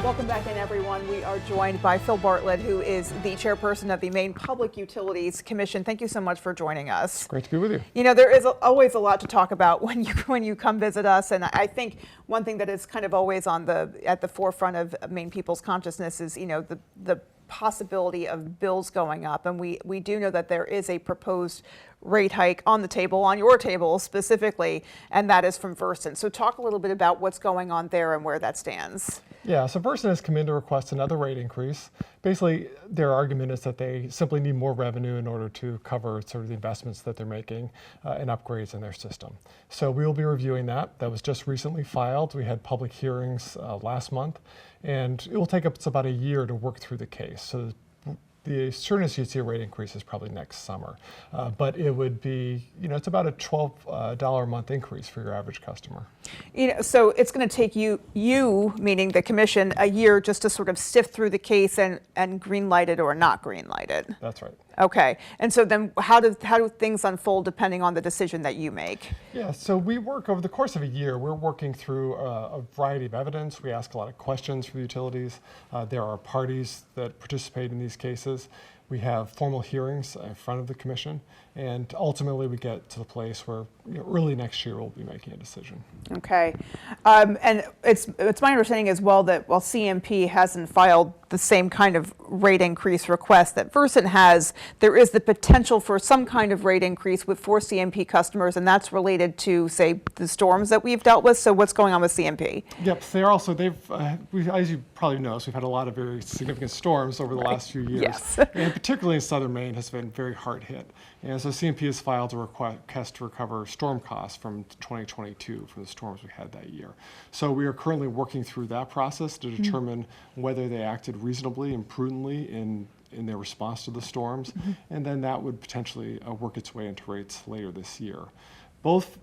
Welcome back in, everyone. We are joined by Phil Bartlett, who is the chairperson of the Maine Public Utilities Commission. Thank you so much for joining us. Great to be with you. You know, there is always a lot to talk about when you come visit us, and I think one thing that is kind of always at the forefront of Maine people's consciousness is, you know, the possibility of bills going up, and we do know that there is a proposed rate hike on the table, on your table specifically, and that is from Versant. So talk a little bit about what's going on there and where that stands. Yeah, so Versant has come in to request another rate increase. Basically, their argument is that they simply need more revenue in order to cover sort of the investments that they're making and upgrades in their system. So we will be reviewing that. That was just recently filed. We had public hearings last month, and it will take us about a year to work through the case. So the soonest you'd see a rate increase is probably next summer. But it would be, you know, it's about a $12 a month increase for your average customer. You know, so it's going to take you, meaning the commission, a year just to sort of sift through the case and green light it or not green light it. That's right. Okay, and so then how do things unfold depending on the decision that you make? Yeah, so we work over the course of a year. We're working through a variety of evidence. We ask a lot of questions for the utilities. There are parties that participate in these cases. We have formal hearings in front of the commission, and ultimately we get to the place where, you know, early next year we'll be making a decision. Okay, and it's my understanding as well that while CMP hasn't filed the same kind of rate increase request that Versant has, there is the potential for some kind of rate increase for CMP customers, and that's related to, say, the storms that we've dealt with. So what's going on with CMP? Yep, as you probably know, we've had a lot of very significant storms over the last few years. Yes. And particularly in southern Maine has been very hard hit. And so CMP has filed a request to recover storm costs from 2022 from the storms we had that year. So we are currently working through that process to determine whether they acted reasonably and prudently in their response to the storms, and then that would potentially work its way into rates later this year. Both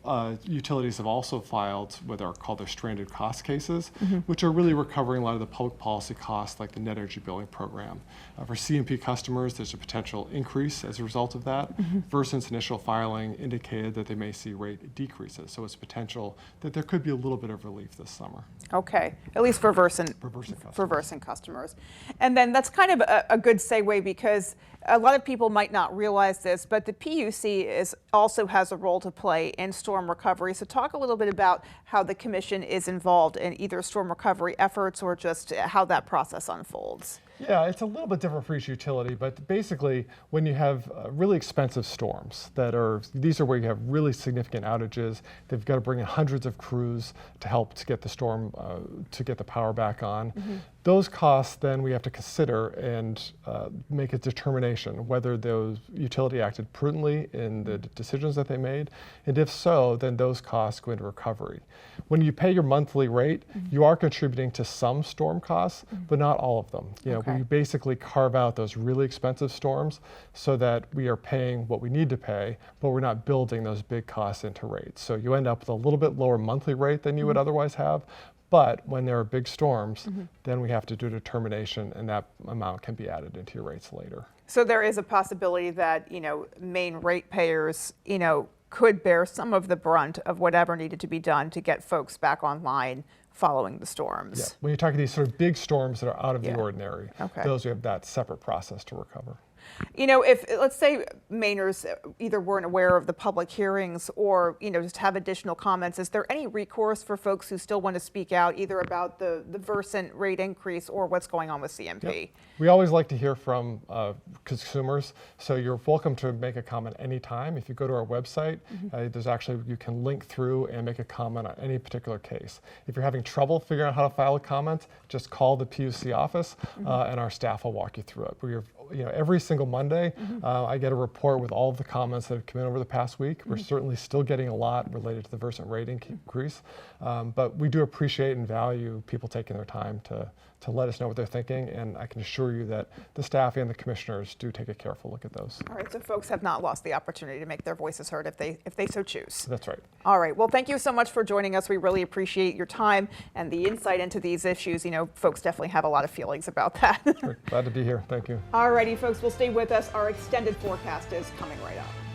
utilities have also filed what are called their stranded cost cases, which are really recovering a lot of the public policy costs like the net energy billing program. For CMP customers, there's a potential increase as a result of that. Versant's initial filing indicated that they may see rate decreases, so it's potential that there could be a little bit of relief this summer. Okay, at least for Versant customers. And then that's kind of a good segue, because a lot of people might not realize this, but the PUC also has a role to play in storm recovery. So talk a little bit about how the commission is involved in either storm recovery efforts or just how that process unfolds. Yeah, it's a little bit different for each utility, but basically when you have really expensive storms these are where you have really significant outages, they've got to bring in hundreds of crews to help to get the storm, to get the power back on. Those costs then we have to consider and make a determination whether those utility acted prudently in the decisions that they made, and if so, then those costs go into recovery. When you pay your monthly rate, you are contributing to some storm costs, but not all of them. You know, we basically carve out those really expensive storms so that we are paying what we need to pay, but we're not building those big costs into rates. So you end up with a little bit lower monthly rate than you would otherwise have. But when there are big storms, then we have to do a determination, and that amount can be added into your rates later. So there is a possibility that, you know, Maine ratepayers, you know, could bear some of the brunt of whatever needed to be done to get folks back online following the storms. Yeah. When you're talking these sort of big storms that are out of the ordinary, those we have that separate process to recover. You know, if, let's say, Mainers either weren't aware of the public hearings or, you know, just have additional comments, is there any recourse for folks who still want to speak out either about the Versant rate increase or what's going on with CMP? Yep. We always like to hear from consumers, so you're welcome to make a comment anytime. If you go to our website, there's actually, you can link through and make a comment on any particular case. If you're having trouble figuring out how to file a comment, just call the PUC office and our staff will walk you through it. You know, every single Monday, I get a report with all of the comments that have come in over the past week. We're certainly still getting a lot related to the Versant rate increase, but we do appreciate and value people taking their time to let us know what they're thinking, and I can assure you that the staff and the commissioners do take a careful look at those. All right, so folks have not lost the opportunity to make their voices heard if they so choose. That's right. All right, well, thank you so much for joining us. We really appreciate your time and the insight into these issues. You know, folks definitely have a lot of feelings about that. Sure. Glad to be here. Thank you. All righty, folks, we'll stay with us. Our extended forecast is coming right up.